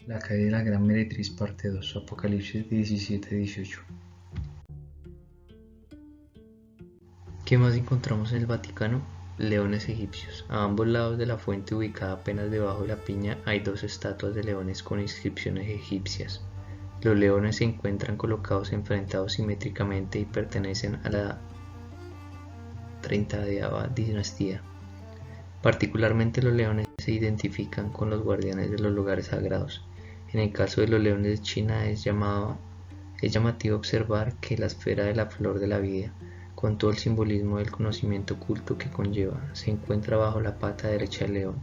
La caída de la Gran Meretriz, parte 2, Apocalipsis 17-18. ¿Qué más encontramos en el Vaticano? Leones egipcios. A ambos lados de la fuente, ubicada apenas debajo de la piña, hay dos estatuas de leones con inscripciones egipcias. Los leones se encuentran colocados enfrentados simétricamente y pertenecen a la 30ª dinastía. Particularmente los leones se identifican con los guardianes de los lugares sagrados. En el caso de los leones de China es llamativo observar que la esfera de la flor de la vida, con todo el simbolismo del conocimiento oculto que conlleva, se encuentra bajo la pata derecha del león.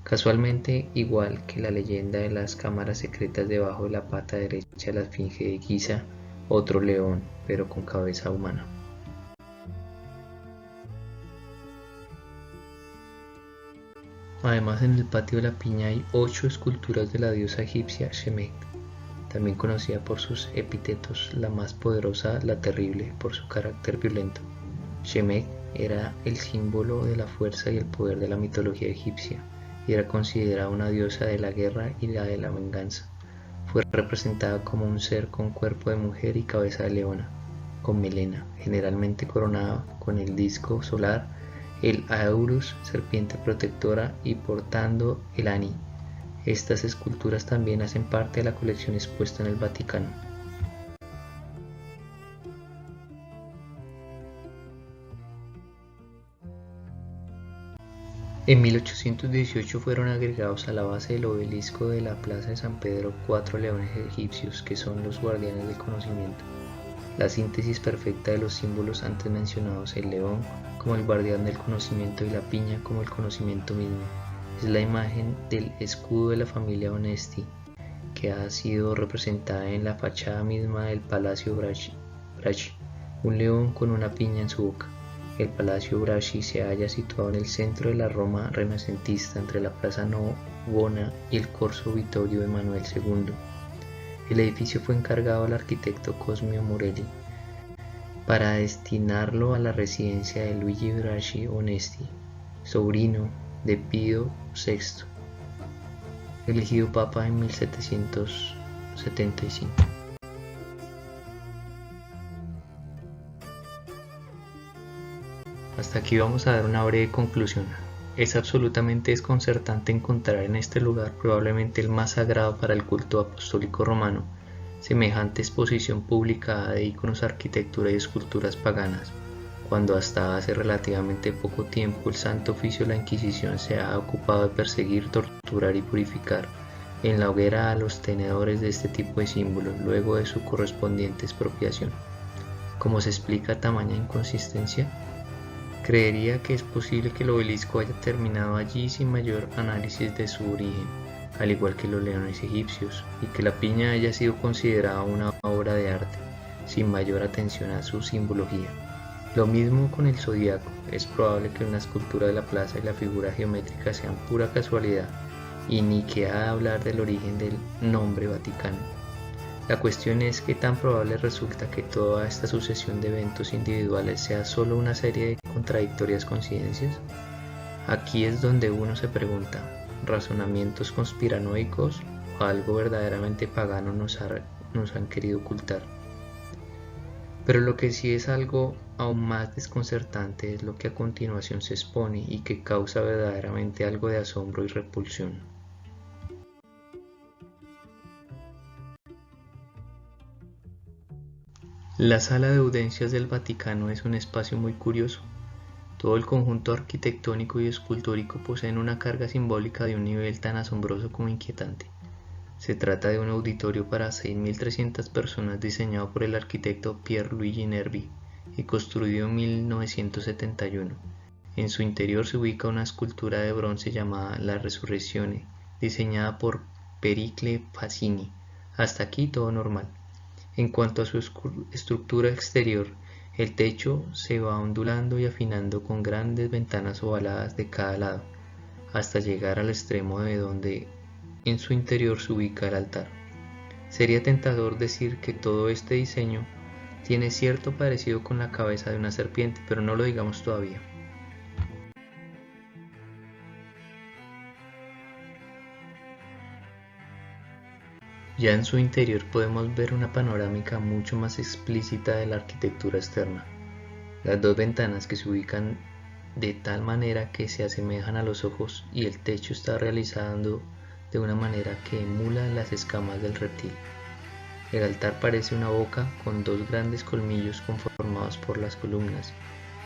Casualmente, igual que la leyenda de las cámaras secretas debajo de la pata derecha de la esfinge de Giza, otro león, pero con cabeza humana. Además, en el patio de la piña hay 8 esculturas de la diosa egipcia Shemek, también conocida por sus epítetos, la más poderosa, la terrible, por su carácter violento. Shemek era el símbolo de la fuerza y el poder de la mitología egipcia, y era considerada una diosa de la guerra y la de la venganza. Fue representada como un ser con cuerpo de mujer y cabeza de leona, con melena, generalmente coronada con el disco solar, el Aurus, serpiente protectora, y portando el Ani. Estas esculturas también hacen parte de la colección expuesta en el Vaticano. En 1818 fueron agregados a la base del obelisco de la Plaza de San Pedro 4 leones egipcios que son los guardianes del conocimiento. La síntesis perfecta de los símbolos antes mencionados, el león como el guardián del conocimiento y la piña como el conocimiento mismo, es la imagen del escudo de la familia Onesti, que ha sido representada en la fachada misma del Palacio Bracci, un león con una piña en su boca. El Palacio Bracci se halla situado en el centro de la Roma renacentista, entre la Plaza Navona y el Corso Vittorio Emanuele II. El edificio fue encargado al arquitecto Cosimo Morelli para destinarlo a la residencia de Luigi Bracci Onesti, sobrino de Pío VI, elegido papa en 1775. Hasta aquí vamos a dar una breve conclusión. Es absolutamente desconcertante encontrar en este lugar, probablemente el más sagrado para el culto apostólico romano, semejante exposición publicada de íconos, arquitectura y esculturas paganas, cuando hasta hace relativamente poco tiempo el Santo Oficio de la Inquisición se ha ocupado de perseguir, torturar y purificar en la hoguera a los tenedores de este tipo de símbolos luego de su correspondiente expropiación. ¿Cómo se explica tamaña inconsistencia? Creería que es posible que el obelisco haya terminado allí sin mayor análisis de su origen, al igual que los leones egipcios, y que la piña haya sido considerada una obra de arte, sin mayor atención a su simbología. Lo mismo con el zodiaco, es probable que una escultura de la plaza y la figura geométrica sean pura casualidad, y ni que ha de hablar del origen del nombre Vaticano. La cuestión es qué tan probable resulta que toda esta sucesión de eventos individuales sea solo una serie de contradictorias coincidencias. Aquí es donde uno se pregunta, ¿razonamientos conspiranoicos o algo verdaderamente pagano nos han querido ocultar? Pero lo que sí es algo aún más desconcertante es lo que a continuación se expone y que causa verdaderamente algo de asombro y repulsión. La sala de audiencias del Vaticano es un espacio muy curioso. Todo el conjunto arquitectónico y escultórico poseen una carga simbólica de un nivel tan asombroso como inquietante. Se trata de un auditorio para 6.300 personas diseñado por el arquitecto Pierluigi Nervi y construido en 1971. En su interior se ubica una escultura de bronce llamada La Resurrezione, diseñada por Pericle Fassini. Hasta aquí todo normal. En cuanto a su estructura exterior, el techo se va ondulando y afinando con grandes ventanas ovaladas de cada lado, hasta llegar al extremo de donde en su interior se ubica el altar. Sería tentador decir que todo este diseño tiene cierto parecido con la cabeza de una serpiente, pero no lo digamos todavía. Ya en su interior podemos ver una panorámica mucho más explícita de la arquitectura externa. Las dos ventanas que se ubican de tal manera que se asemejan a los ojos y el techo está realizado de una manera que emula las escamas del reptil. El altar parece una boca con dos grandes colmillos conformados por las columnas,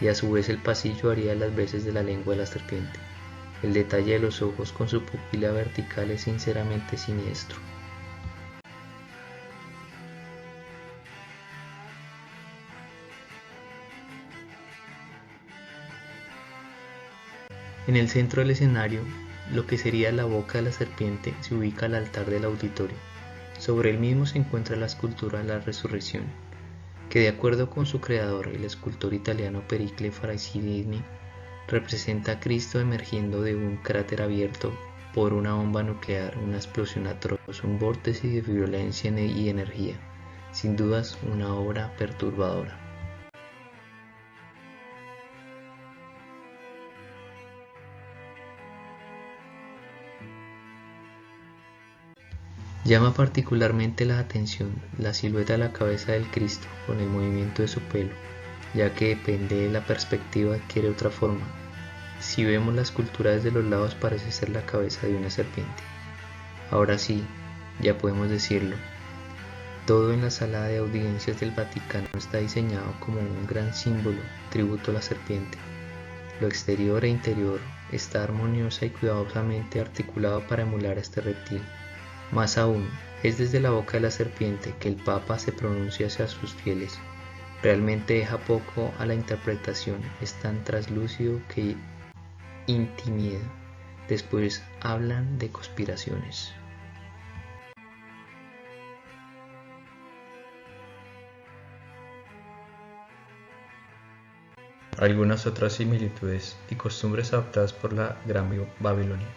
y a su vez el pasillo haría las veces de la lengua de la serpiente. El detalle de los ojos con su pupila vertical es sinceramente siniestro. En el centro del escenario, lo que sería la boca de la serpiente, se ubica el altar del auditorio. Sobre el mismo se encuentra la escultura de la resurrección, que de acuerdo con su creador, el escultor italiano Pericle Francescini, representa a Cristo emergiendo de un cráter abierto por una bomba nuclear, una explosión atroz, un vórtice de violencia y energía. Sin dudas, una obra perturbadora. Llama particularmente la atención la silueta de la cabeza del Cristo con el movimiento de su pelo, ya que depende de la perspectiva adquiere otra forma. Si vemos la escultura desde los lados parece ser la cabeza de una serpiente. Ahora sí, ya podemos decirlo, todo en la sala de audiencias del Vaticano está diseñado como un gran símbolo, tributo a la serpiente. Lo exterior e interior está armoniosa y cuidadosamente articulado para emular a este reptil. Más aún, es desde la boca de la serpiente que el Papa se pronuncia hacia sus fieles. Realmente deja poco a la interpretación, es tan traslúcido que intimida. Después hablan de conspiraciones. Algunas otras similitudes y costumbres adoptadas por la Gran Babilonia.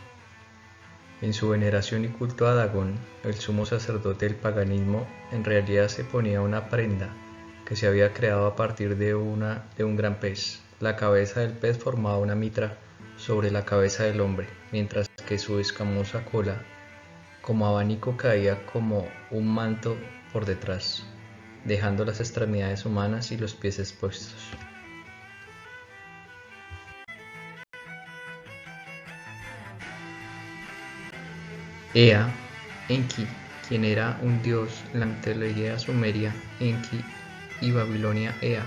En su veneración y culto a Dagón, el sumo sacerdote del paganismo, en realidad se ponía una prenda que se había creado a partir de un gran pez. La cabeza del pez formaba una mitra sobre la cabeza del hombre, mientras que su escamosa cola, como abanico, caía como un manto por detrás, dejando las extremidades humanas y los pies expuestos. Ea, Enki, quien era un dios en la mitología sumeria, Enki, y Babilonia Ea.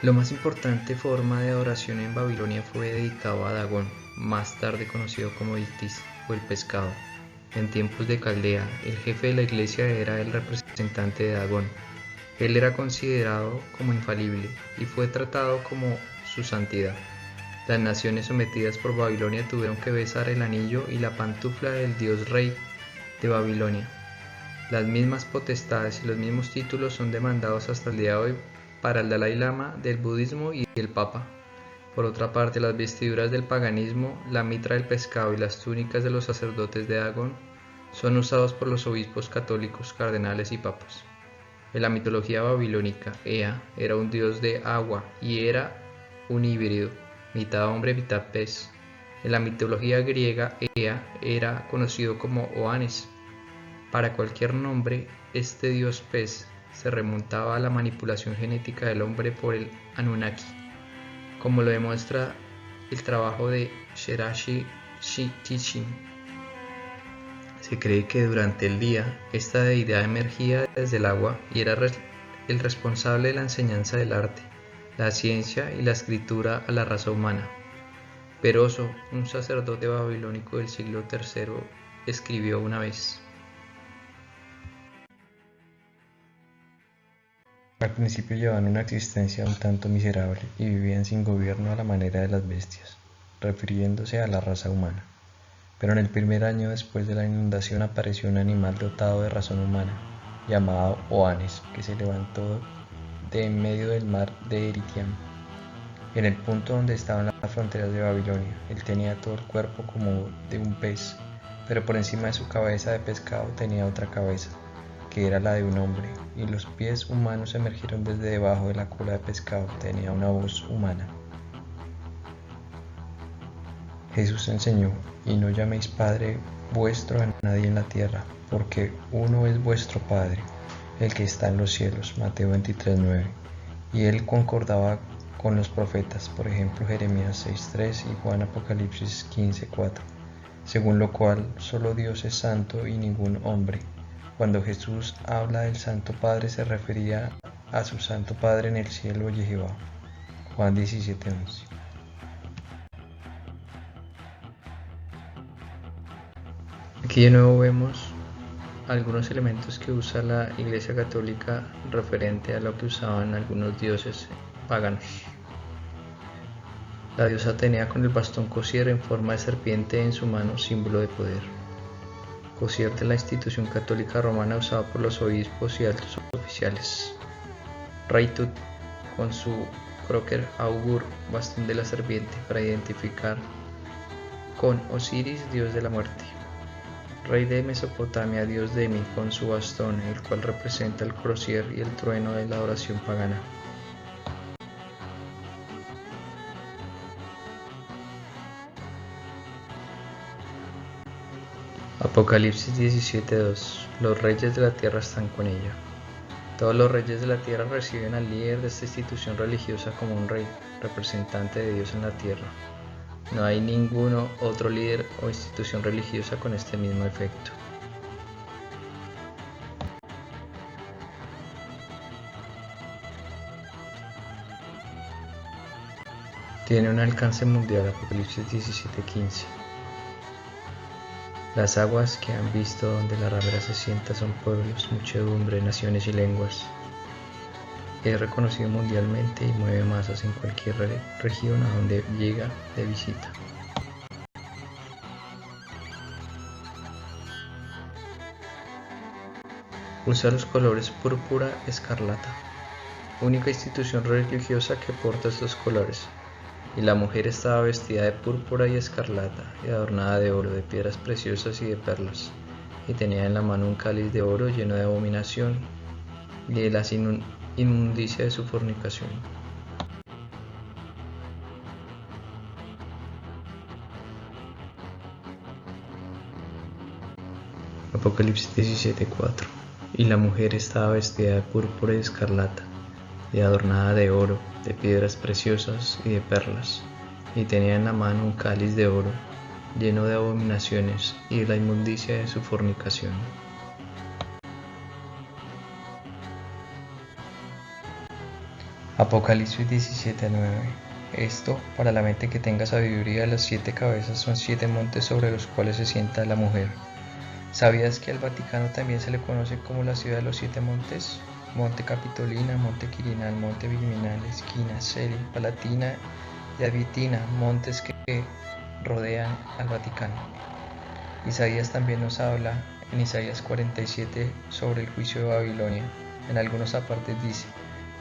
La más importante forma de adoración en Babilonia fue dedicado a Dagón, más tarde conocido como Itis o el pescado. En tiempos de Caldea, el jefe de la iglesia era el representante de Dagón. Él era considerado como infalible y fue tratado como su santidad. Las naciones sometidas por Babilonia tuvieron que besar el anillo y la pantufla del dios rey de Babilonia. Las mismas potestades y los mismos títulos son demandados hasta el día de hoy para el Dalai Lama del budismo y el Papa. Por otra parte, las vestiduras del paganismo, la mitra del pescado y las túnicas de los sacerdotes de Dagón son usados por los obispos católicos, cardenales y papas. En la mitología babilónica, Ea era un dios de agua y era un híbrido, mitad hombre, mitad pez. En la mitología griega, Ea era conocido como Oanes. Para cualquier nombre, este dios pez se remontaba a la manipulación genética del hombre por el Anunnaki, como lo demuestra el trabajo de Shirashi Kishin. Se cree que durante el día esta deidad emergía desde el agua y era el responsable de la enseñanza del arte, la ciencia y la escritura a la raza humana. Peroso, un sacerdote babilónico del siglo III, escribió una vez: al principio llevaban una existencia un tanto miserable y vivían sin gobierno a la manera de las bestias, refiriéndose a la raza humana. Pero en el primer año después de la inundación apareció un animal dotado de razón humana, llamado Oanes, que se levantó de en medio del mar de Eritiam, en el punto donde estaban las fronteras de Babilonia. Él tenía todo el cuerpo como de un pez, pero por encima de su cabeza de pescado tenía otra cabeza, que era la de un hombre, y los pies humanos emergieron desde debajo de la cola de pescado. Tenía una voz humana. Jesús enseñó: y no llaméis Padre vuestro a nadie en la tierra, porque uno es vuestro Padre, el que está en los cielos. Mateo 23:9. Y él concordaba con los profetas, por ejemplo Jeremías 6:3 y Juan Apocalipsis 15:4, según lo cual solo Dios es santo y ningún hombre. Cuando Jesús habla del Santo Padre se refería a su Santo Padre en el cielo y Jehová. Juan 17:11. Aquí de nuevo vemos algunos elementos que usa la Iglesia Católica referente a lo que usaban algunos dioses paganos. La diosa Atenea con el bastón Cosier en forma de serpiente en su mano, símbolo de poder. Cosier de la institución católica romana usado por los obispos y altos oficiales. Rey Tut con su Croker Augur, bastón de la serpiente, para identificar con Osiris, dios de la muerte. Rey de Mesopotamia, dios Demi, con su bastón, el cual representa el crosier y el trueno de la adoración pagana. Apocalipsis 17:2. Los reyes de la tierra están con ella. Todos los reyes de la tierra reciben al líder de esta institución religiosa como un rey, representante de Dios en la tierra. No hay ningún otro líder o institución religiosa con este mismo efecto. Tiene un alcance mundial. Apocalipsis 17:15. Las aguas que han visto donde la ramera se sienta son pueblos, muchedumbre, naciones y lenguas. Es reconocido mundialmente y mueve masas en cualquier región a donde llega de visita. Usa los colores púrpura, escarlata. Única institución religiosa que porta estos colores. Y la mujer estaba vestida de púrpura y escarlata, y adornada de oro, de piedras preciosas y de perlas, y tenía en la mano un cáliz de oro lleno de abominación y de la inmundicia de su fornicación. Apocalipsis 17:4. Y la mujer estaba vestida de púrpura y escarlata, y adornada de oro, de piedras preciosas y de perlas, y tenía en la mano un cáliz de oro, lleno de abominaciones y de la inmundicia de su fornicación. Apocalipsis 17:9. Esto, para la mente que tenga sabiduría, las 7 cabezas son 7 montes sobre los cuales se sienta la mujer. ¿Sabías que al Vaticano también se le conoce como la ciudad de los 7 montes? Monte Capitolina, Monte Quirinal, Monte Viminal, Esquina, Celi, Palatina y Abitina, montes que rodean al Vaticano. Isaías también nos habla en Isaías 47 sobre el juicio de Babilonia. En algunos apartes dice: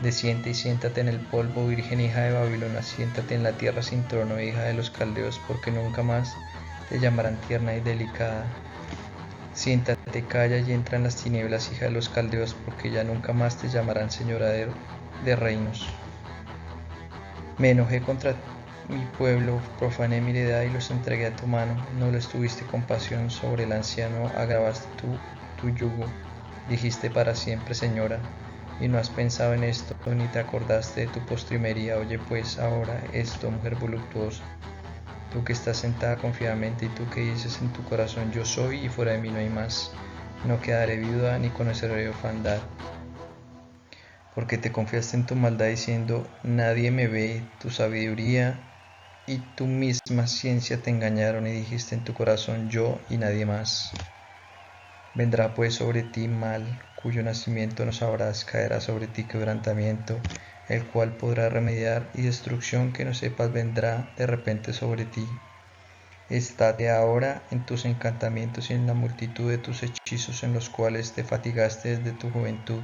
desciende y siéntate en el polvo, virgen hija de Babilonia, siéntate en la tierra sin trono, hija de los caldeos, porque nunca más te llamarán tierna y delicada. Siéntate, calla y entra en las tinieblas, hija de los caldeos, porque ya nunca más te llamarán señora de reinos. Me enojé contra mi pueblo, profané mi heredad y los entregué a tu mano. No les tuviste compasión sobre el anciano, agravaste tu yugo. Dijiste para siempre, señora, y no has pensado en esto, ni te acordaste de tu postrimería. Oye pues ahora esto, mujer voluptuosa. Tú que estás sentada confiadamente y tú que dices en tu corazón: yo soy y fuera de mí no hay más. No quedaré viuda ni conoceré orfandad. Porque te confiaste en tu maldad diciendo: nadie me ve. Tu sabiduría y tu misma ciencia te engañaron y dijiste en tu corazón: yo y nadie más. Vendrá pues sobre ti mal, cuyo nacimiento no sabrás, caerá sobre ti quebrantamiento, el cual podrá remediar, y destrucción que no sepas vendrá de repente sobre ti. Estate ahora en tus encantamientos y en la multitud de tus hechizos en los cuales te fatigaste desde tu juventud.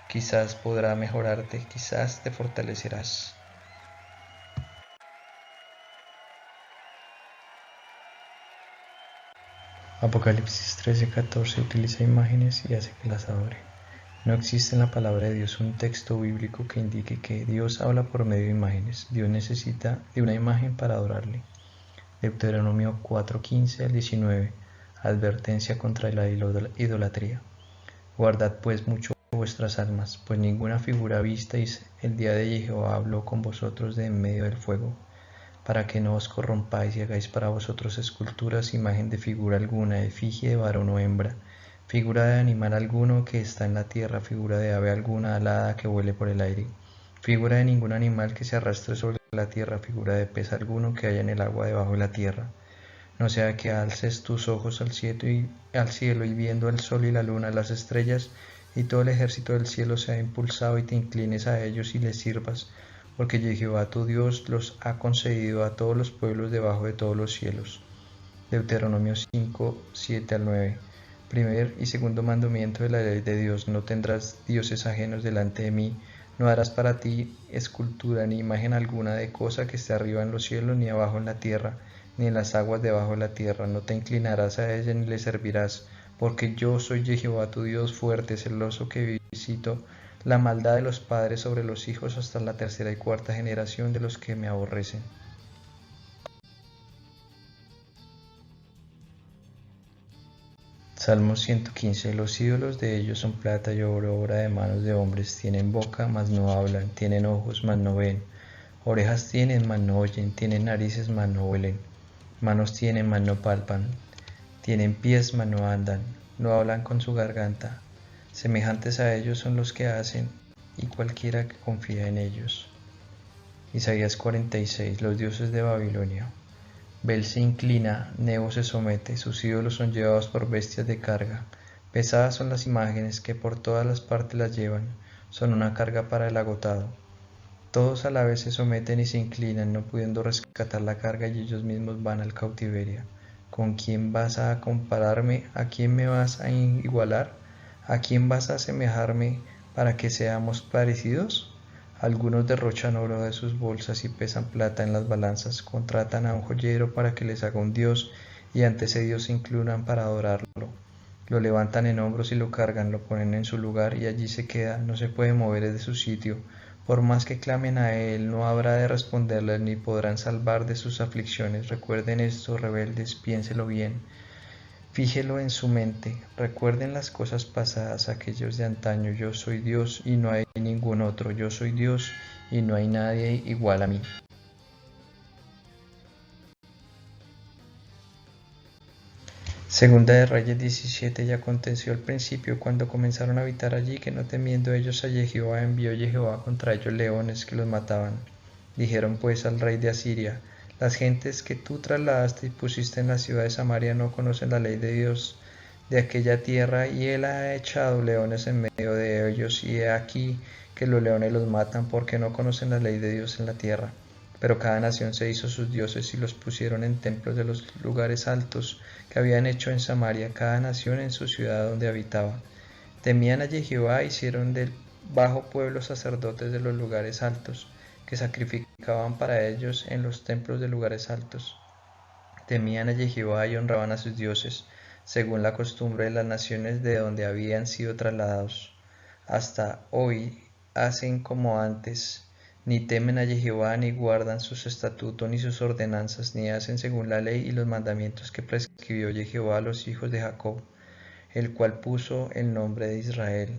Quizás podrá mejorarte, quizás te fortalecerás. Apocalipsis 13:14 utiliza imágenes y hace que las adore. No existe en la palabra de Dios un texto bíblico que indique que Dios habla por medio de imágenes. Dios necesita de una imagen para adorarle. Deuteronomio 4:15 al 19. Advertencia contra la idolatría. Guardad pues mucho vuestras almas, pues ninguna figura visteis el día de Jehová habló con vosotros de en medio del fuego, para que no os corrompáis y hagáis para vosotros esculturas, imagen de figura alguna, efigie de varón o hembra, figura de animal alguno que está en la tierra, figura de ave alguna alada que vuele por el aire, figura de ningún animal que se arrastre sobre la tierra, figura de pez alguno que haya en el agua debajo de la tierra. No sea que alces tus ojos al cielo y viendo el sol y la luna, las estrellas y todo el ejército del cielo sea impulsado y te inclines a ellos y les sirvas, porque Jehová tu Dios los ha concedido a todos los pueblos debajo de todos los cielos. Deuteronomio 5, 7 al 9. Primer y segundo mandamiento de la ley de Dios: no tendrás dioses ajenos delante de mí, no harás para ti escultura ni imagen alguna de cosa que esté arriba en los cielos, ni abajo en la tierra, ni en las aguas debajo de la tierra, no te inclinarás a ella ni le servirás, porque yo soy Jehová tu Dios fuerte, celoso, que visito la maldad de los padres sobre los hijos hasta la tercera y cuarta generación de los que me aborrecen. Salmo 115. Los ídolos de ellos son plata y oro, obra de manos de hombres. Tienen boca, mas no hablan; tienen ojos, mas no ven; orejas tienen, mas no oyen; tienen narices, mas no huelen; manos tienen, mas no palpan; tienen pies, mas no andan; no hablan con su garganta. Semejantes a ellos son los que hacen, y cualquiera que confía en ellos. Isaías 46. Los dioses de Babilonia. Bel se inclina, Nebo se somete, sus ídolos son llevados por bestias de carga. Pesadas son las imágenes que por todas las partes las llevan, son una carga para el agotado. Todos a la vez se someten y se inclinan, no pudiendo rescatar la carga, y ellos mismos van al cautiverio. ¿Con quién vas a compararme? ¿A quién me vas a igualar? ¿A quién vas a asemejarme para que seamos parecidos? Algunos derrochan oro de sus bolsas y pesan plata en las balanzas, contratan a un joyero para que les haga un dios, y ante ese dios se inclinan para adorarlo. Lo levantan en hombros y lo cargan, lo ponen en su lugar y allí se queda, no se puede mover de su sitio. Por más que clamen a él, no habrá de responderles ni podrán salvar de sus aflicciones. Recuerden esto, rebeldes, piénselo bien. Fíjelo en su mente, recuerden las cosas pasadas, aquellos de antaño. Yo soy Dios y no hay ningún otro, yo soy Dios y no hay nadie igual a mí. Segunda de Reyes 17. Y aconteció al principio, cuando comenzaron a habitar allí, que no temiendo ellos a Jehová, envió Jehová contra ellos leones que los mataban. Dijeron pues al rey de Asiria: las gentes que tú trasladaste y pusiste en la ciudad de Samaria no conocen la ley de Dios de aquella tierra, y él ha echado leones en medio de ellos, y he aquí que los leones los matan, porque no conocen la ley de Dios en la tierra. Pero cada nación se hizo sus dioses y los pusieron en templos de los lugares altos que habían hecho en Samaria, cada nación en su ciudad donde habitaba. Temían a Jehová, hicieron del bajo pueblo sacerdotes de los lugares altos, que sacrificaban para ellos en los templos de lugares altos. Temían a Jehová y honraban a sus dioses, según la costumbre de las naciones de donde habían sido trasladados. Hasta hoy hacen como antes, ni temen a Jehová, ni guardan sus estatutos ni sus ordenanzas, ni hacen según la ley y los mandamientos que prescribió Jehová a los hijos de Jacob, el cual puso el nombre de Israel,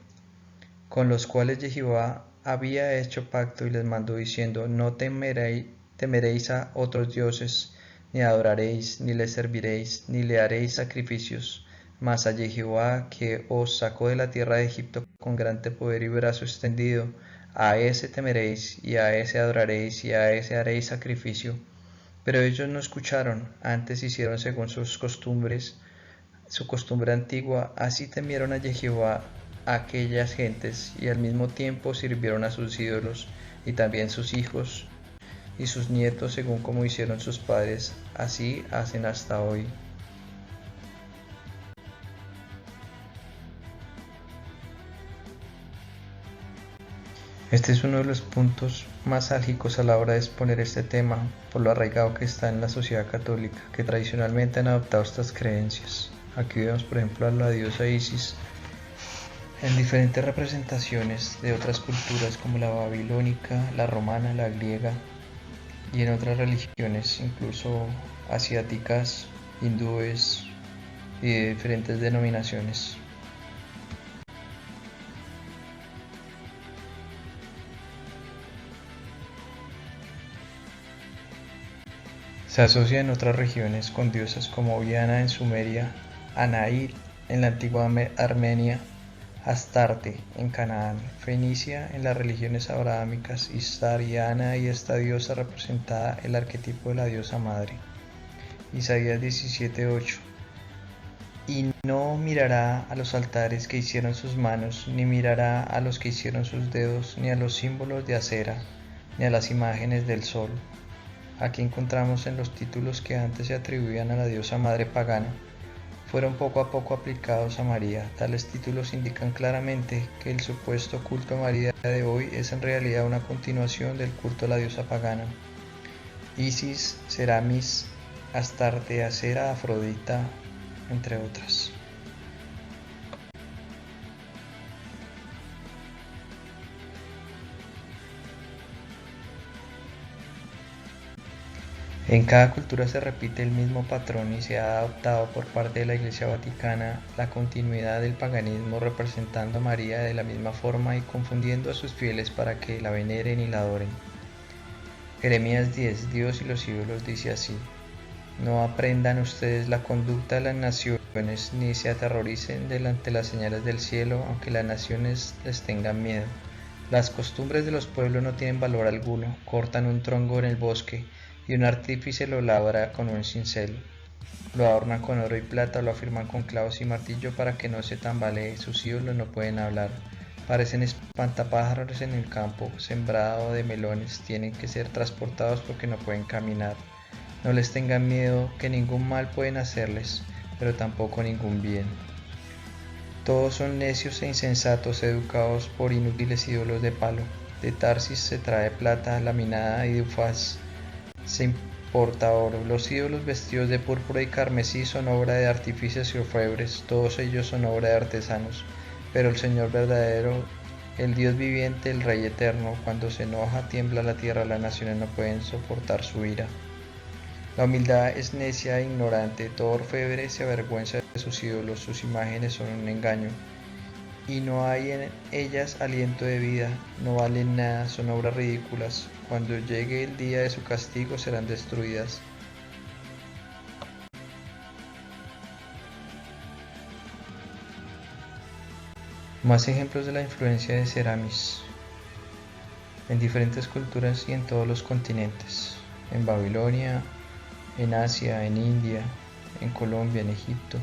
con los cuales Jehová había hecho pacto y les mandó diciendo: no temeréis a otros dioses, ni adoraréis, ni les serviréis, ni le haréis sacrificios, mas a Jehová, que os sacó de la tierra de Egipto con grande poder y brazo extendido, a ese temeréis, y a ese adoraréis, y a ese haréis sacrificio. Pero ellos no escucharon, antes hicieron según sus costumbres, su costumbre antigua. Así temieron a Jehová aquellas gentes, y al mismo tiempo sirvieron a sus ídolos, y también sus hijos y sus nietos, según como hicieron sus padres, así hacen hasta hoy. Este es uno de los puntos más álgicos a la hora de exponer este tema, por lo arraigado que está en la sociedad católica, que tradicionalmente han adoptado estas creencias. Aquí vemos, por ejemplo, a la diosa Isis en diferentes representaciones de otras culturas como la babilónica, la romana, la griega, y en otras religiones, incluso asiáticas, hindúes, y de diferentes denominaciones. Se asocia en otras regiones con diosas como Diana en Sumeria, Anaír en la antigua Armenia, Astarte en Canaán, Fenicia en las religiones abrahámicas, Istar y Ana y esta diosa representada el arquetipo de la diosa madre. Isaías 17:8. Y no mirará a los altares que hicieron sus manos, ni mirará a los que hicieron sus dedos, ni a los símbolos de acera, ni a las imágenes del sol. Aquí encontramos en los títulos que antes se atribuían a la diosa madre pagana, fueron poco a poco aplicados a María. Tales títulos indican claramente que el supuesto culto a María de hoy es en realidad una continuación del culto a la diosa pagana. Isis, Seramis, Astarte, Acera, Afrodita, entre otras. En cada cultura se repite el mismo patrón y se ha adoptado por parte de la Iglesia Vaticana la continuidad del paganismo representando a María de la misma forma y confundiendo a sus fieles para que la veneren y la adoren. Jeremías 10, Dios y los ídolos dice así: No aprendan ustedes la conducta de las naciones, ni se aterroricen delante las señales del cielo, aunque las naciones les tengan miedo. Las costumbres de los pueblos no tienen valor alguno, cortan un tronco en el bosque, y un artífice lo labra con un cincel. Lo adornan con oro y plata, lo afirman con clavos y martillo para que no se tambalee, sus ídolos no pueden hablar. Parecen espantapájaros en el campo, sembrado de melones, tienen que ser transportados porque no pueden caminar. No les tengan miedo, que ningún mal pueden hacerles, pero tampoco ningún bien. Todos son necios e insensatos, educados por inútiles ídolos de palo. De Tarsis se trae plata laminada y de Ufaz se importa oro. Los ídolos vestidos de púrpura y carmesí son obra de artífices y orfebres, todos ellos son obra de artesanos. Pero el Señor verdadero, el Dios viviente, el Rey eterno, cuando se enoja tiembla la tierra, las naciones no pueden soportar su ira. La humildad es necia e ignorante, todo orfebre se avergüenza de sus ídolos, sus imágenes son un engaño, y no hay en ellas aliento de vida, no valen nada, son obras ridículas. Cuando llegue el día de su castigo serán destruidas. Más ejemplos de la influencia de Seramis en diferentes culturas y en todos los continentes. En Babilonia, en Asia, en India, en Colombia, en Egipto,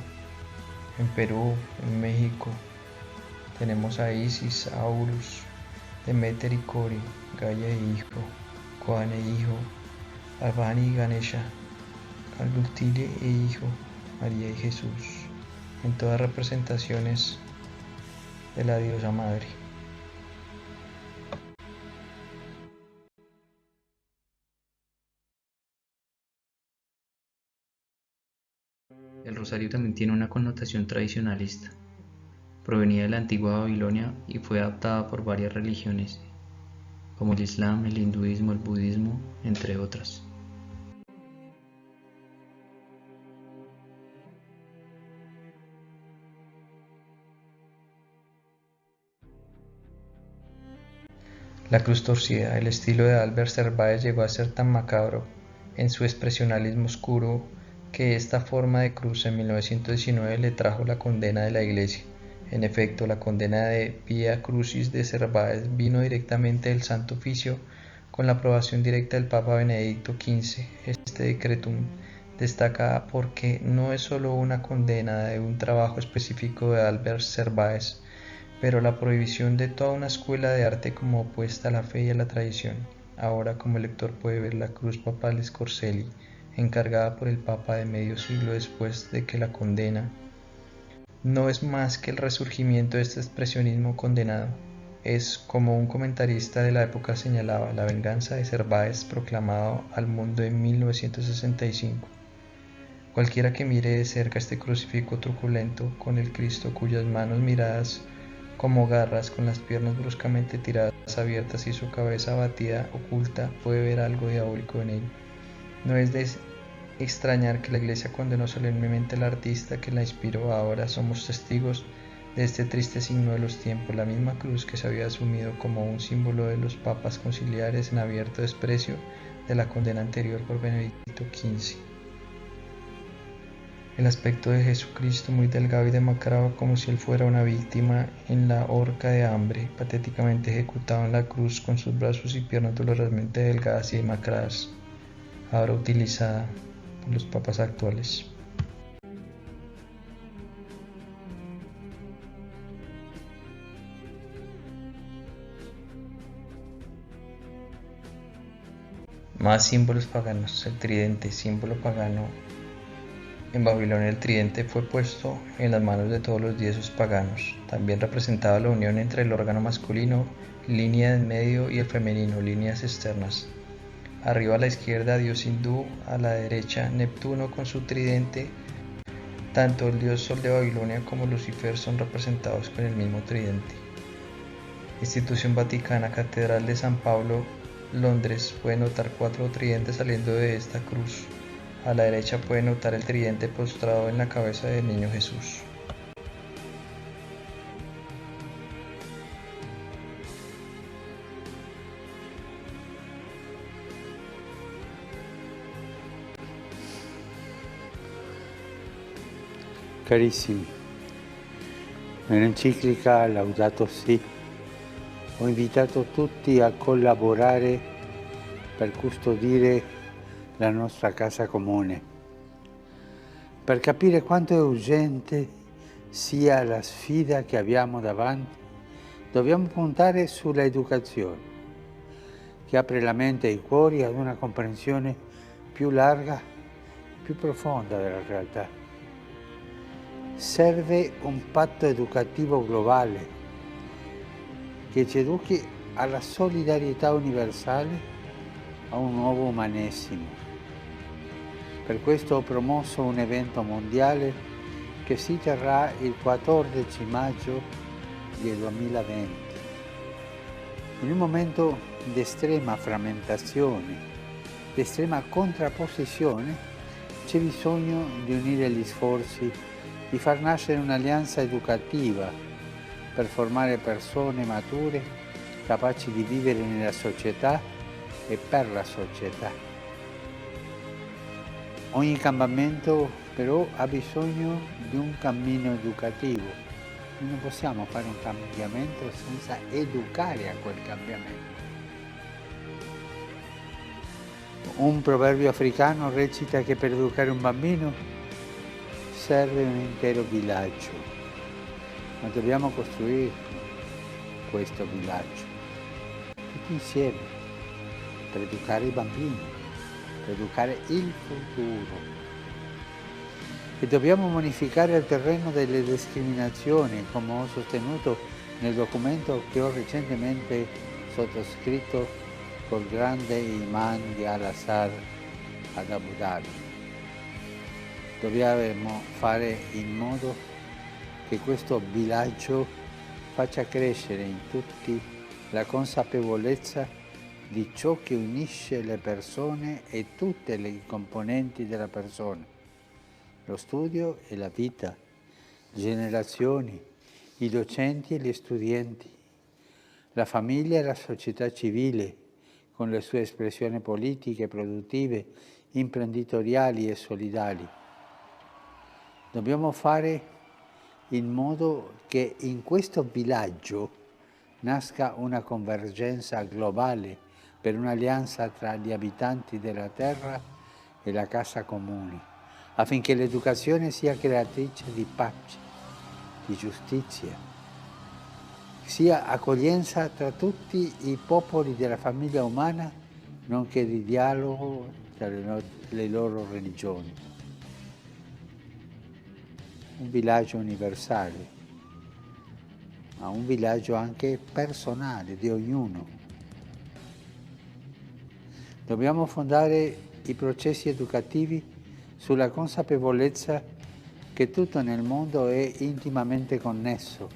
en Perú, en México. Tenemos a Isis, a Horus, Demeter y Cori, Gaia e hijo, Koan e hijo, Parvati y Ganesha, Kalbuktile e hijo, María y Jesús, en todas representaciones de la diosa madre. El rosario también tiene una connotación tradicionalista. Provenía de la antigua Babilonia y fue adaptada por varias religiones, como el Islam, el hinduismo, el budismo, entre otras. La cruz torcida, el estilo de Albert Servais llegó a ser tan macabro en su expresionismo oscuro que esta forma de cruz en 1919 le trajo la condena de la Iglesia. En efecto, la condena de Via Crucis de Servais vino directamente del Santo Oficio con la aprobación directa del Papa Benedicto XV. Este decretum destaca porque no es solo una condena de un trabajo específico de Albert Servais, pero la prohibición de toda una escuela de arte como opuesta a la fe y a la tradición. Ahora, como el lector puede ver, la cruz papal Scorcelli, encargada por el Papa de medio siglo después de que la condena, no es más que el resurgimiento de este expresionismo condenado. Es, como un comentarista de la época señalaba, la venganza de Servais proclamado al mundo en 1965. Cualquiera que mire de cerca este crucifijo truculento con el Cristo cuyas manos miradas como garras, con las piernas bruscamente tiradas abiertas y su cabeza abatida oculta, puede ver algo diabólico en él. No es de extrañar que la Iglesia condenó solemnemente al artista que la inspiró. Ahora somos testigos de este triste signo de los tiempos, la misma cruz que se había asumido como un símbolo de los papas conciliares en abierto desprecio de la condena anterior por Benedicto XV. El aspecto de Jesucristo, muy delgado y demacrado, como si él fuera una víctima en la horca de hambre, patéticamente ejecutado en la cruz con sus brazos y piernas dolorosamente delgadas y demacradas, ahora utilizada por los papas actuales. Más símbolos paganos. El tridente, símbolo pagano. En Babilonia el tridente fue puesto en las manos de todos los dioses paganos. También representaba la unión entre el órgano masculino, línea en medio, y el femenino, líneas externas. Arriba a la izquierda Dios hindú, a la derecha Neptuno con su tridente. Tanto el dios Sol de Babilonia como Lucifer son representados con el mismo tridente. Institución Vaticana, Catedral de San Pablo, Londres. Puede notar 4 tridentes saliendo de esta cruz. A la derecha puede notar el tridente postrado en la cabeza del niño Jesús. Carissimi, nell'enciclica Laudato Si ho invitato tutti a collaborare per custodire la nostra casa comune, per capire quanto è urgente sia la sfida che abbiamo davanti. Dobbiamo puntare sulla educazione, che apre la mente e i cuori ad una comprensione più larga, più profonda della realtà. Serve un patto educativo globale che ci educhi alla solidarietà universale, a un nuovo umanesimo. Per questo ho promosso un evento mondiale che si terrà il 14 maggio del 2020. In un momento di estrema frammentazione, di estrema contrapposizione, c'è bisogno di unire gli sforzi, di far nascere un'alleanza educativa per formare persone mature, capaci di vivere nella società e per la società. Ogni cambiamento però ha bisogno di un cammino educativo. Non possiamo fare un cambiamento senza educare a quel cambiamento. Un proverbio africano recita che per educare un bambino serve un intero villaggio, ma dobbiamo costruire questo villaggio tutti insieme per educare i bambini, per educare il futuro. E dobbiamo bonificare il terreno delle discriminazioni, come ho sostenuto nel documento che ho recentemente sottoscritto col grande imam di Al-Azhar ad Abu Dhabi. Dobbiamo fare in modo che questo villaggio faccia crescere in tutti la consapevolezza di ciò che unisce le persone e tutte le componenti della persona, lo studio e la vita, le generazioni, i docenti e gli studenti, la famiglia e la società civile, con le sue espressioni politiche, produttive, imprenditoriali e solidali. Dobbiamo fare in modo che in questo villaggio nasca una convergenza globale per un'alleanza tra gli abitanti della terra e la casa comune, affinché l'educazione sia creatrice di pace, di giustizia, sia accoglienza tra tutti i popoli della famiglia umana, nonché di dialogo tra le loro religioni. Un villaggio universale, ma un villaggio anche personale di ognuno. Dobbiamo fondare i processi educativi sulla consapevolezza che tutto nel mondo è intimamente connesso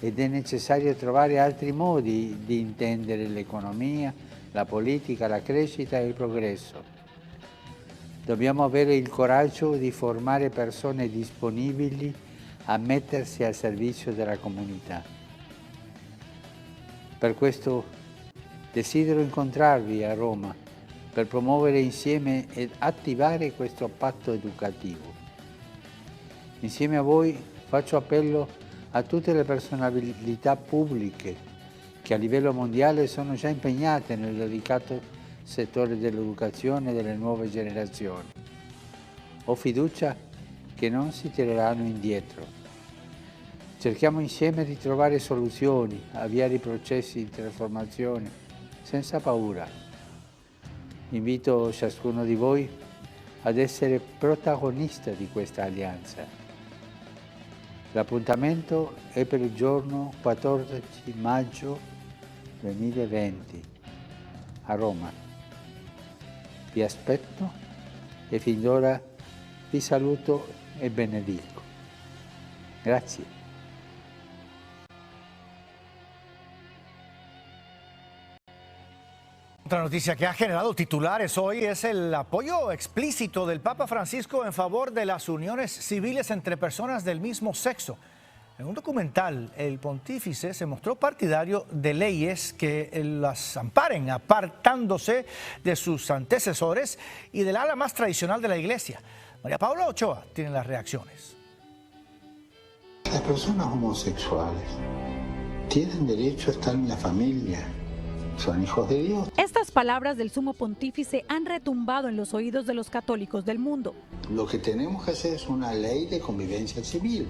ed è necessario trovare altri modi di intendere l'economia, la politica, la crescita e il progresso. Dobbiamo avere il coraggio di formare persone disponibili a mettersi al servizio della comunità. Per questo desidero incontrarvi a Roma per promuovere insieme ed attivare questo patto educativo. Insieme a voi faccio appello a tutte le personalità pubbliche che a livello mondiale sono già impegnate nel delicato settore dell'educazione delle nuove generazioni. Ho fiducia che non si tireranno indietro. Cerchiamo insieme di trovare soluzioni, avviare i processi di trasformazione senza paura. Invito ciascuno di voi ad essere protagonista di questa alleanza. L'appuntamento è per il giorno 14 maggio 2020 a Roma. Vi aspetto e fin d'ora vi saluto e benedico. Grazie. Otra noticia que ha generado titulares hoy es el apoyo explícito del Papa Francisco en favor de las uniones civiles entre personas del mismo sexo. En un documental, el pontífice se mostró partidario de leyes que las amparen, apartándose de sus antecesores y del ala más tradicional de la Iglesia. María Paula Ochoa tiene las reacciones. Las personas homosexuales tienen derecho a estar en la familia. Son hijos de Dios. Estas palabras del sumo pontífice han retumbado en los oídos de los católicos del mundo. Lo que tenemos que hacer es una ley de convivencia civil.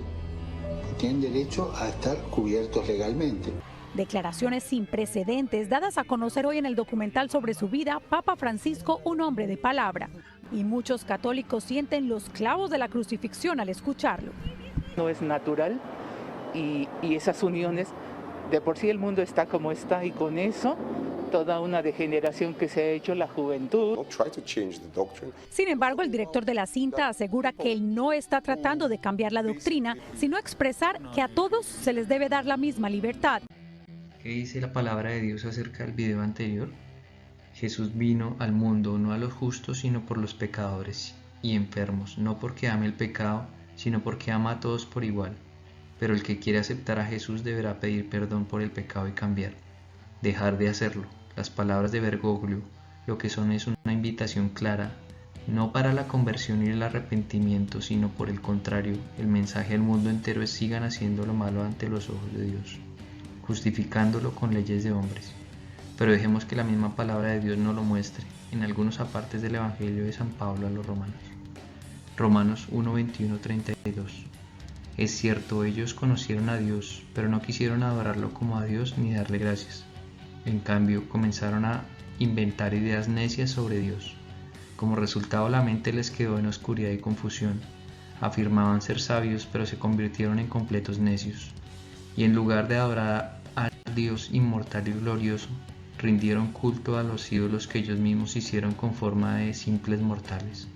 Tienen derecho a estar cubiertos legalmente. Declaraciones sin precedentes dadas a conocer hoy en el documental sobre su vida, Papa Francisco, un hombre de palabra. Y muchos católicos sienten los clavos de la crucifixión al escucharlo. No es natural y esas uniones, de por sí el mundo está como está y con eso toda una degeneración que se ha hecho la juventud. Sin embargo, el director de la cinta asegura que él no está tratando de cambiar la doctrina, sino expresar que a todos se les debe dar la misma libertad. ¿Qué dice la palabra de Dios acerca del video anterior? Jesús vino al mundo no a los justos, sino por los pecadores y enfermos, no porque ame el pecado, sino porque ama a todos por igual. Pero el que quiere aceptar a Jesús deberá pedir perdón por el pecado y cambiar, dejar de hacerlo. Las palabras de Bergoglio lo que son es una invitación clara, no para la conversión y el arrepentimiento, sino por el contrario, el mensaje al mundo entero es: sigan haciendo lo malo ante los ojos de Dios, justificándolo con leyes de hombres. Pero dejemos que la misma palabra de Dios nos lo muestre en algunos apartes del Evangelio de San Pablo a los romanos. Romanos 1, 21, 32. Es cierto, ellos conocieron a Dios, pero no quisieron adorarlo como a Dios ni darle gracias. En cambio, comenzaron a inventar ideas necias sobre Dios. Como resultado, la mente les quedó en oscuridad y confusión. Afirmaban ser sabios, pero se convirtieron en completos necios. Y en lugar de adorar al Dios inmortal y glorioso, rindieron culto a los ídolos que ellos mismos hicieron con forma de simples mortales,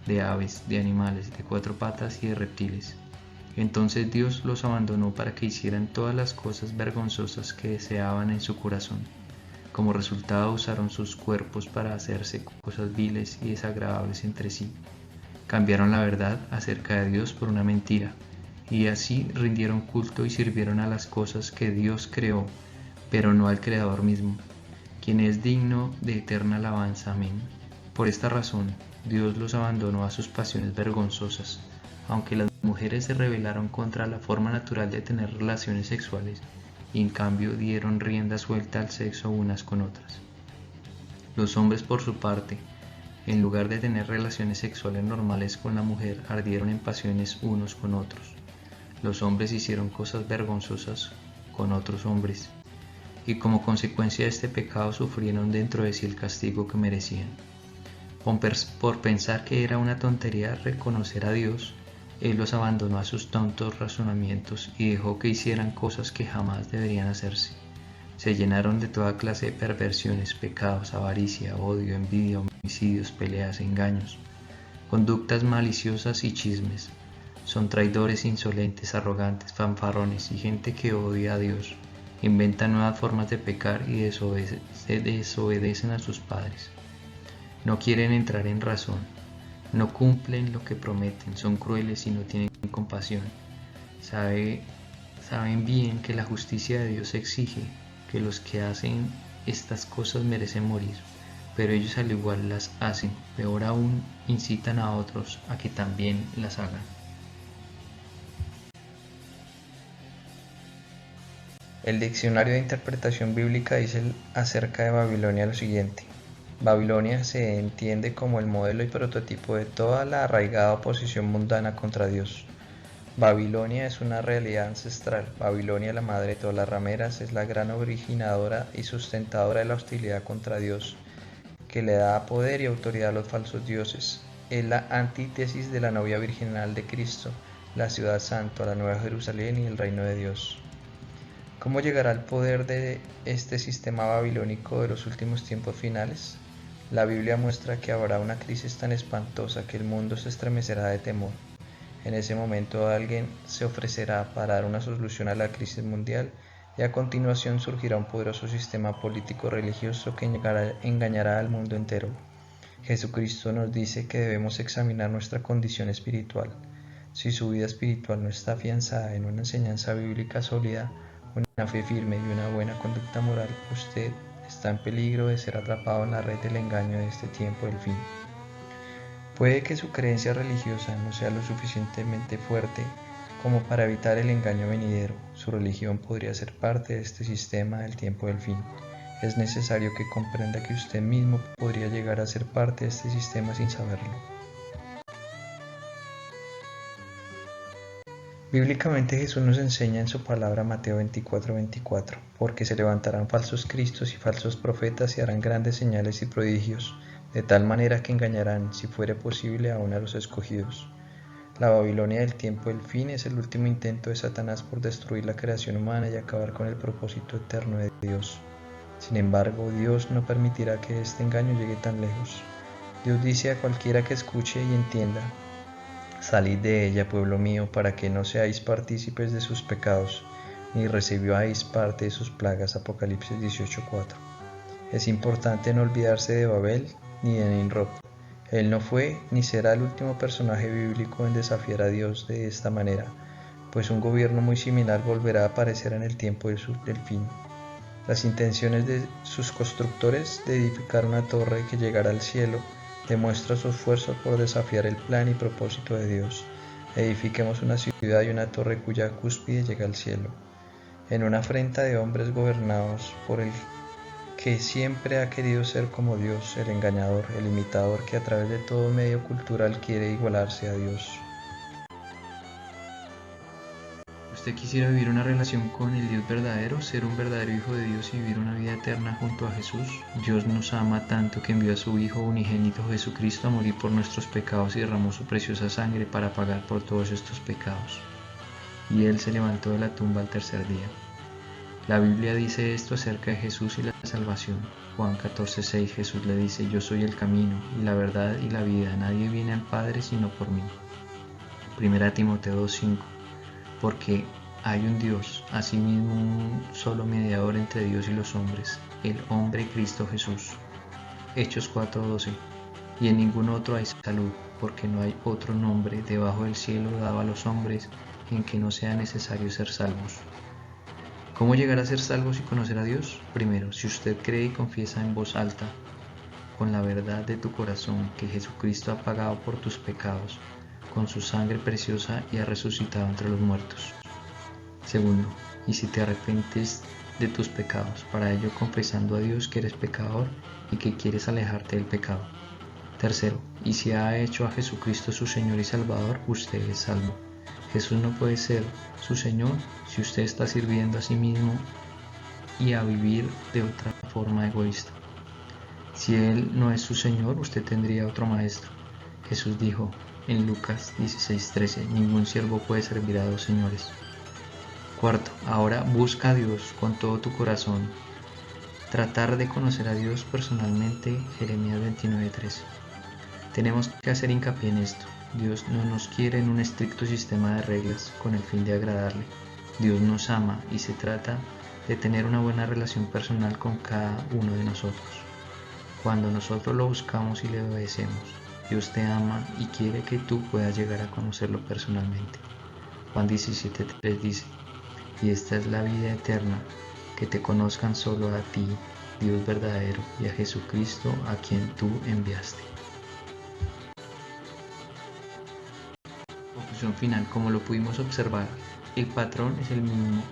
de aves, de animales, de cuatro patas y de reptiles. Entonces Dios los abandonó para que hicieran todas las cosas vergonzosas que deseaban en su corazón. Como resultado usaron sus cuerpos para hacerse cosas viles y desagradables entre sí. Cambiaron la verdad acerca de Dios por una mentira, y así rindieron culto y sirvieron a las cosas que Dios creó, pero no al Creador mismo, quien es digno de eterna alabanza. Amén. Por esta razón, Dios los abandonó a sus pasiones vergonzosas. Aunque las mujeres se rebelaron contra la forma natural de tener relaciones sexuales y en cambio dieron rienda suelta al sexo unas con otras. Los hombres, por su parte, en lugar de tener relaciones sexuales normales con la mujer, ardieron en pasiones unos con otros. Los hombres hicieron cosas vergonzosas con otros hombres y como consecuencia de este pecado sufrieron dentro de sí el castigo que merecían. Por pensar que era una tontería reconocer a Dios, Él los abandonó a sus tontos razonamientos y dejó que hicieran cosas que jamás deberían hacerse. Se llenaron de toda clase de perversiones, pecados, avaricia, odio, envidia, homicidios, peleas, engaños, conductas maliciosas y chismes. Son traidores, insolentes, arrogantes, fanfarrones y gente que odia a Dios. Inventan nuevas formas de pecar y desobedecen a sus padres. No quieren entrar en razón. No cumplen lo que prometen, son crueles y no tienen compasión. Saben bien que la justicia de Dios exige que los que hacen estas cosas merecen morir, pero ellos al igual las hacen, peor aún, incitan a otros a que también las hagan. El diccionario de interpretación bíblica dice acerca de Babilonia lo siguiente: Babilonia se entiende como el modelo y prototipo de toda la arraigada oposición mundana contra Dios. Babilonia es una realidad ancestral. Babilonia, la madre de todas las rameras, es la gran originadora y sustentadora de la hostilidad contra Dios, que le da poder y autoridad a los falsos dioses. Es la antítesis de la novia virginal de Cristo, la ciudad santa, la nueva Jerusalén y el reino de Dios. ¿Cómo llegará el poder de este sistema babilónico de los últimos tiempos finales? La Biblia muestra que habrá una crisis tan espantosa que el mundo se estremecerá de temor. En ese momento alguien se ofrecerá para dar una solución a la crisis mundial y a continuación surgirá un poderoso sistema político-religioso que engañará al mundo entero. Jesucristo nos dice que debemos examinar nuestra condición espiritual. Si su vida espiritual no está afianzada en una enseñanza bíblica sólida, una fe firme y una buena conducta moral, usted está en peligro de ser atrapado en la red del engaño de este tiempo del fin. Puede que su creencia religiosa no sea lo suficientemente fuerte como para evitar el engaño venidero. Su religión podría ser parte de este sistema del tiempo del fin. Es necesario que comprenda que usted mismo podría llegar a ser parte de este sistema sin saberlo. Bíblicamente Jesús nos enseña en su palabra Mateo 24:24, porque se levantarán falsos cristos y falsos profetas y harán grandes señales y prodigios, de tal manera que engañarán, si fuere posible, aún a los escogidos. La Babilonia del tiempo del fin es el último intento de Satanás por destruir la creación humana y acabar con el propósito eterno de Dios. Sin embargo, Dios no permitirá que este engaño llegue tan lejos. Dios dice a cualquiera que escuche y entienda: salid de ella, pueblo mío, para que no seáis partícipes de sus pecados, ni recibáis parte de sus plagas. Apocalipsis 18:4. Es importante no olvidarse de Babel ni de Nimrod. Él no fue ni será el último personaje bíblico en desafiar a Dios de esta manera, pues un gobierno muy similar volverá a aparecer en el tiempo del fin. Las intenciones de sus constructores de edificar una torre que llegará al cielo demuestra su esfuerzo por desafiar el plan y propósito de Dios. Edifiquemos una ciudad y una torre cuya cúspide llega al cielo. En una afrenta de hombres gobernados por el que siempre ha querido ser como Dios, el engañador, el imitador que a través de todo medio cultural quiere igualarse a Dios. ¿Usted quisiera vivir una relación con el Dios verdadero, ser un verdadero hijo de Dios y vivir una vida eterna junto a Jesús? Dios nos ama tanto que envió a su Hijo unigénito Jesucristo a morir por nuestros pecados y derramó su preciosa sangre para pagar por todos estos pecados. Y Él se levantó de la tumba al tercer día. La Biblia dice esto acerca de Jesús y la salvación. Juan 14:6, Jesús le dice: yo soy el camino y la verdad y la vida, nadie viene al Padre sino por mí. 1 Timoteo 2:5, porque hay un Dios, asimismo un solo mediador entre Dios y los hombres, el hombre Cristo Jesús. Hechos 4:12, y en ningún otro hay salud, porque no hay otro nombre debajo del cielo dado a los hombres en que no sea necesario ser salvos. ¿Cómo llegar a ser salvos y conocer a Dios? Primero, si usted cree y confiesa en voz alta, con la verdad de tu corazón, que Jesucristo ha pagado por tus pecados, con su sangre preciosa y ha resucitado entre los muertos. Segundo, y si te arrepientes de tus pecados, para ello confesando a Dios que eres pecador y que quieres alejarte del pecado. Tercero, y si ha hecho a Jesucristo su Señor y Salvador, usted es salvo. Jesús no puede ser su Señor si usted está sirviendo a sí mismo y a vivir de otra forma egoísta. Si Él no es su Señor, usted tendría otro maestro. Jesús dijo en Lucas 16:13, ningún siervo puede servir a dos señores. Cuarto, ahora busca a Dios con todo tu corazón. Tratar de conocer a Dios personalmente, Jeremías 29:13. Tenemos que hacer hincapié en esto. Dios no nos quiere en un estricto sistema de reglas con el fin de agradarle. Dios nos ama y se trata de tener una buena relación personal con cada uno de nosotros. Cuando nosotros lo buscamos y le obedecemos, Dios te ama y quiere que tú puedas llegar a conocerlo personalmente. Juan 17:3 dice, y esta es la vida eterna, que te conozcan solo a ti, Dios verdadero, y a Jesucristo a quien tú enviaste. Conclusión final, como lo pudimos observar, el patrón es el mismo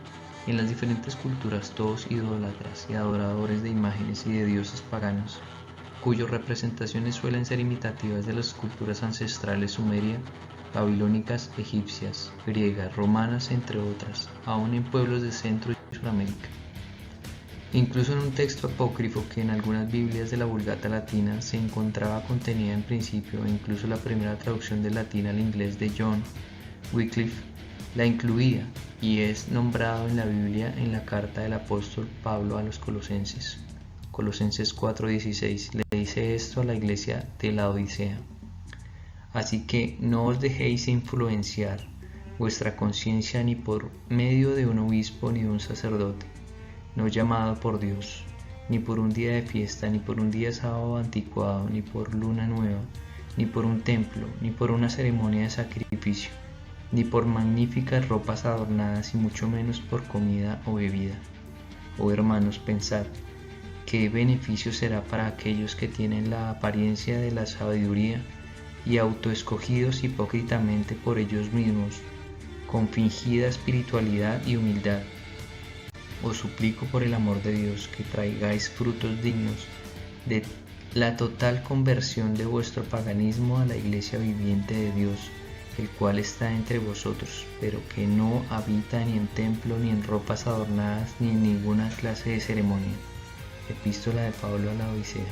en las diferentes culturas, todos idólatras y adoradores de imágenes y de dioses paganos, cuyas representaciones suelen ser imitativas de las culturas ancestrales sumeria, babilónicas, egipcias, griegas, romanas, entre otras, aún en pueblos de Centro y Sudamérica. Incluso en un texto apócrifo que en algunas Biblias de la Vulgata latina se encontraba contenida en principio e incluso la primera traducción del latín al inglés de John Wycliffe la incluía y es nombrado en la Biblia en la carta del apóstol Pablo a los Colosenses. Colosenses 4:16 le dice esto a la iglesia de la Odisea. Así que no os dejéis influenciar vuestra conciencia ni por medio de un obispo ni de un sacerdote, no llamado por Dios, ni por un día de fiesta, ni por un día sábado anticuado, ni por luna nueva, ni por un templo, ni por una ceremonia de sacrificio, ni por magníficas ropas adornadas, y mucho menos por comida o bebida. Oh hermanos, pensad, ¿qué beneficio será para aquellos que tienen la apariencia de la sabiduría y autoescogidos hipócritamente por ellos mismos, con fingida espiritualidad y humildad? Os suplico por el amor de Dios que traigáis frutos dignos de la total conversión de vuestro paganismo a la iglesia viviente de Dios, el cual está entre vosotros, pero que no habita ni en templo, ni en ropas adornadas, ni en ninguna clase de ceremonia. Epístola de Pablo a la Odisea.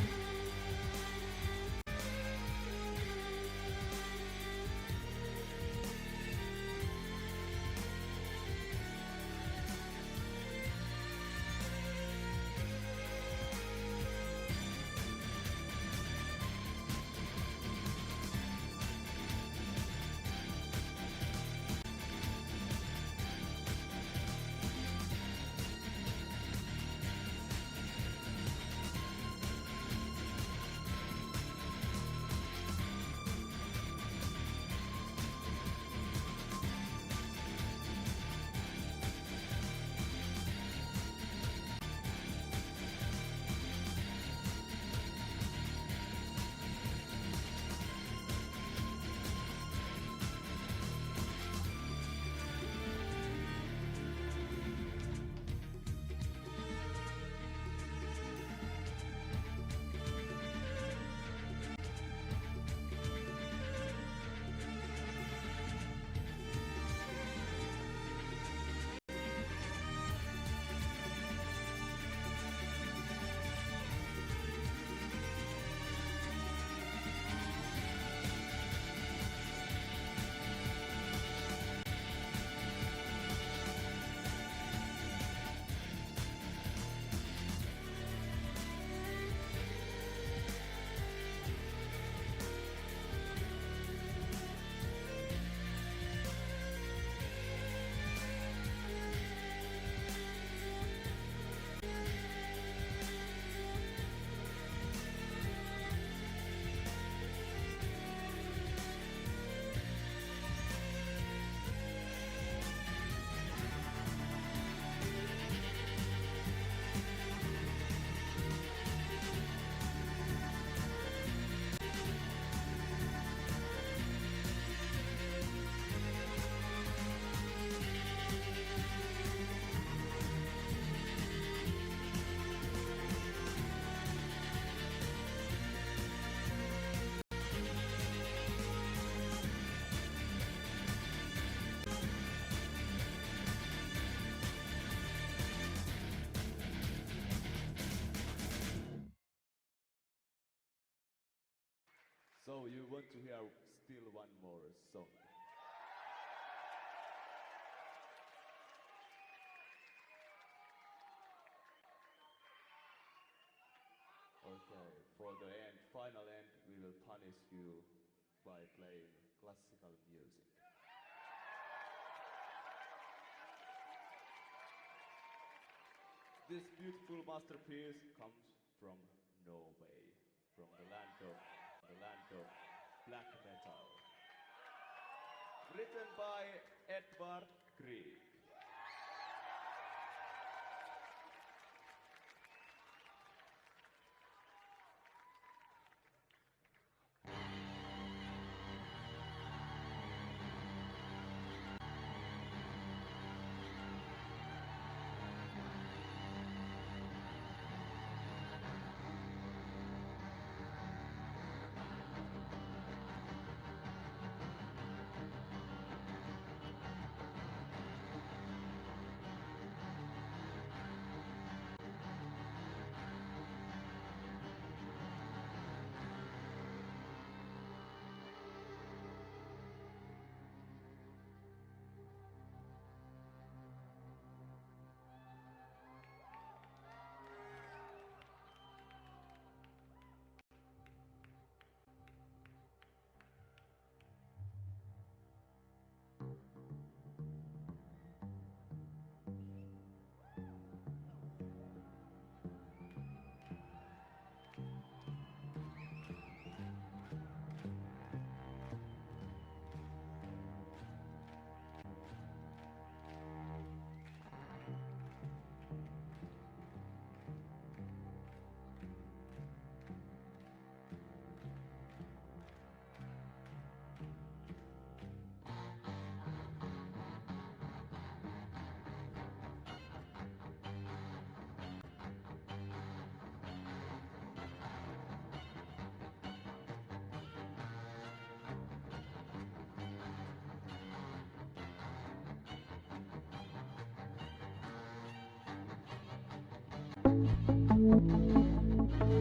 So you want to hear still one more song? Okay, for the end, final end, we will punish you by playing classical music. This beautiful masterpiece comes from Norway, from the land of black metal. Written by Edvard Grieg.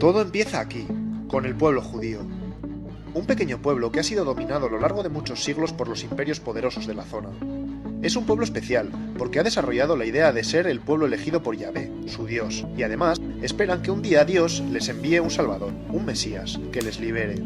Todo empieza aquí, con el pueblo judío. Un pequeño pueblo que ha sido dominado a lo largo de muchos siglos por los imperios poderosos de la zona. Es un pueblo especial, porque ha desarrollado la idea de ser el pueblo elegido por Yahvé, su Dios, y además esperan que un día Dios les envíe un Salvador, un Mesías, que les libere.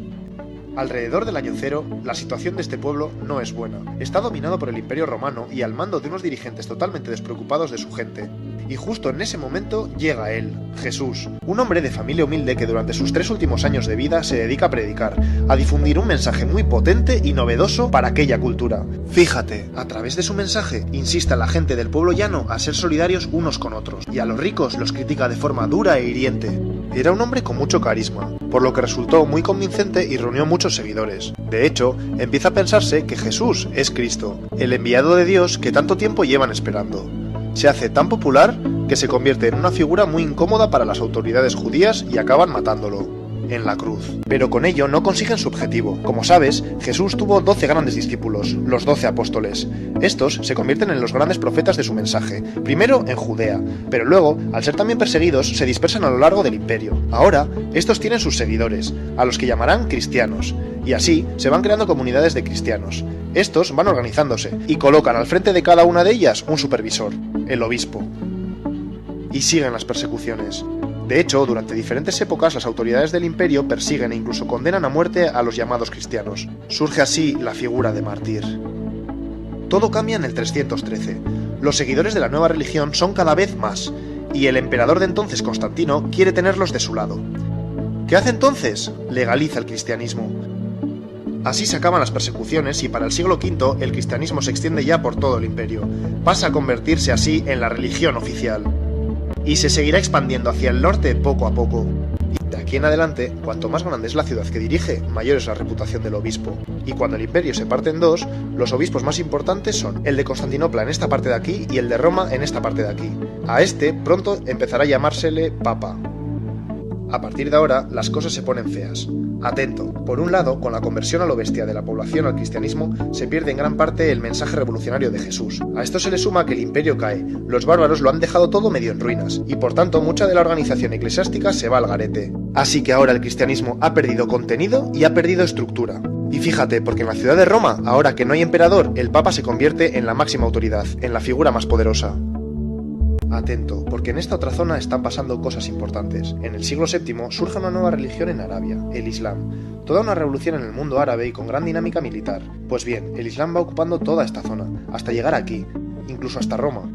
Alrededor del año cero, la situación de este pueblo no es buena. Está dominado por el Imperio Romano y al mando de unos dirigentes totalmente despreocupados de su gente. Y justo en ese momento llega él, Jesús, un hombre de familia humilde que durante sus 3 últimos años de vida se dedica a predicar, a difundir un mensaje muy potente y novedoso para aquella cultura. Fíjate, a través de su mensaje insiste a la gente del pueblo llano a ser solidarios unos con otros, y a los ricos los critica de forma dura e hiriente. Era un hombre con mucho carisma, por lo que resultó muy convincente y reunió muchos seguidores. De hecho, empieza a pensarse que Jesús es Cristo, el enviado de Dios que tanto tiempo llevan esperando. Se hace tan popular que se convierte en una figura muy incómoda para las autoridades judías y acaban matándolo en la cruz. Pero con ello no consiguen su objetivo. Como sabes, Jesús tuvo 12 grandes discípulos, los 12 apóstoles. Estos se convierten en los grandes profetas de su mensaje, primero en Judea, pero luego, al ser también perseguidos, se dispersan a lo largo del imperio. Ahora, estos tienen sus seguidores, a los que llamarán cristianos, y así se van creando comunidades de cristianos. Estos van organizándose y colocan al frente de cada una de ellas un supervisor, el obispo. Y siguen las persecuciones. De hecho, durante diferentes épocas las autoridades del imperio persiguen e incluso condenan a muerte a los llamados cristianos. Surge así la figura de mártir. Todo cambia en el 313. Los seguidores de la nueva religión son cada vez más, y el emperador de entonces, Constantino, quiere tenerlos de su lado. ¿Qué hace entonces? Legaliza el cristianismo. Así se acaban las persecuciones y para el siglo V el cristianismo se extiende ya por todo el imperio. Pasa a convertirse así en la religión oficial. Y se seguirá expandiendo hacia el norte poco a poco. Y de aquí en adelante, cuanto más grande es la ciudad que dirige, mayor es la reputación del obispo. Y cuando el imperio se parte en dos, los obispos más importantes son el de Constantinopla en esta parte de aquí y el de Roma en esta parte de aquí. A este pronto empezará a llamársele Papa. A partir de ahora, las cosas se ponen feas. Atento, por un lado, con la conversión a lo bestia de la población al cristianismo, se pierde en gran parte el mensaje revolucionario de Jesús. A esto se le suma que el imperio cae, los bárbaros lo han dejado todo medio en ruinas, y por tanto mucha de la organización eclesiástica se va al garete. Así que ahora el cristianismo ha perdido contenido y ha perdido estructura. Y fíjate, porque en la ciudad de Roma, ahora que no hay emperador, el Papa se convierte en la máxima autoridad, en la figura más poderosa. Atento, porque en esta otra zona están pasando cosas importantes. En el siglo VII surge una nueva religión en Arabia, el Islam. Toda una revolución en el mundo árabe y con gran dinámica militar. Pues bien, el Islam va ocupando toda esta zona, hasta llegar aquí, incluso hasta Roma.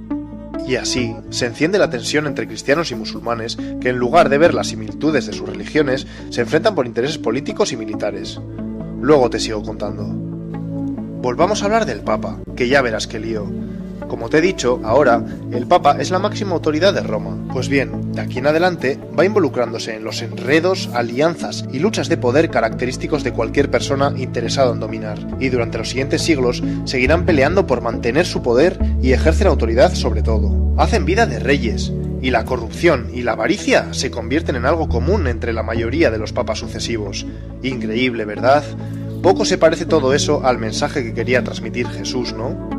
Y así, se enciende la tensión entre cristianos y musulmanes, que en lugar de ver las similitudes de sus religiones, se enfrentan por intereses políticos y militares. Luego te sigo contando. Volvamos a hablar del Papa, que ya verás qué lío. Como te he dicho, ahora, el Papa es la máxima autoridad de Roma. Pues bien, de aquí en adelante va involucrándose en los enredos, alianzas y luchas de poder característicos de cualquier persona interesada en dominar. Y durante los siguientes siglos seguirán peleando por mantener su poder y ejercer autoridad sobre todo. Hacen vida de reyes, y la corrupción y la avaricia se convierten en algo común entre la mayoría de los papas sucesivos. Increíble, ¿verdad? Poco se parece todo eso al mensaje que quería transmitir Jesús, ¿no?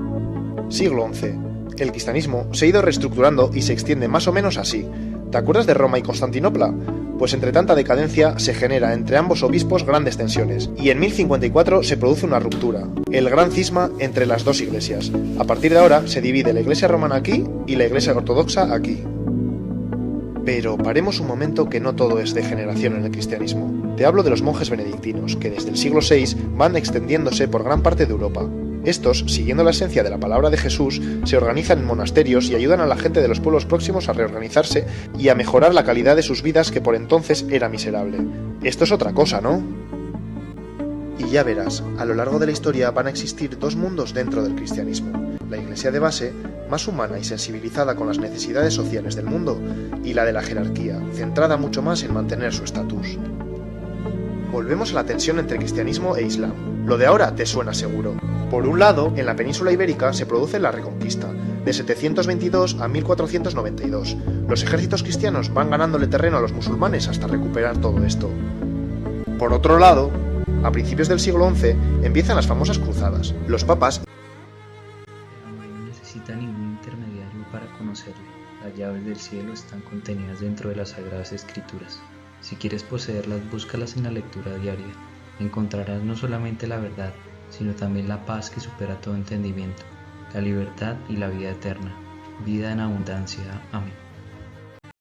Siglo XI. El cristianismo se ha ido reestructurando y se extiende más o menos así. ¿Te acuerdas de Roma y Constantinopla? Pues entre tanta decadencia se genera entre ambos obispos grandes tensiones, y en 1054 se produce una ruptura, el gran cisma entre las dos iglesias. A partir de ahora se divide la iglesia romana aquí y la iglesia ortodoxa aquí. Pero paremos un momento, que no todo es degeneración en el cristianismo. Te hablo de los monjes benedictinos, que desde el siglo VI van extendiéndose por gran parte de Europa. Estos, siguiendo la esencia de la palabra de Jesús, se organizan en monasterios y ayudan a la gente de los pueblos próximos a reorganizarse y a mejorar la calidad de sus vidas, que por entonces era miserable. Esto es otra cosa, ¿no? Y ya verás, a lo largo de la historia van a existir dos mundos dentro del cristianismo. La iglesia de base, más humana y sensibilizada con las necesidades sociales del mundo, y la de la jerarquía, centrada mucho más en mantener su estatus. Volvemos a la tensión entre cristianismo e islam. Lo de ahora te suena seguro. Por un lado, en la península ibérica se produce la Reconquista, de 722 a 1492. Los ejércitos cristianos van ganándole terreno a los musulmanes hasta recuperar todo esto. Por otro lado, a principios del siglo XI empiezan las famosas cruzadas. Los papas no necesita ningún intermediario para conocerle. Las llaves del cielo están contenidas dentro de las Sagradas Escrituras. Si quieres poseerlas, búscalas en la lectura diaria. Encontrarás no solamente la verdad, sino también la paz que supera todo entendimiento, la libertad y la vida eterna, vida en abundancia. Amén.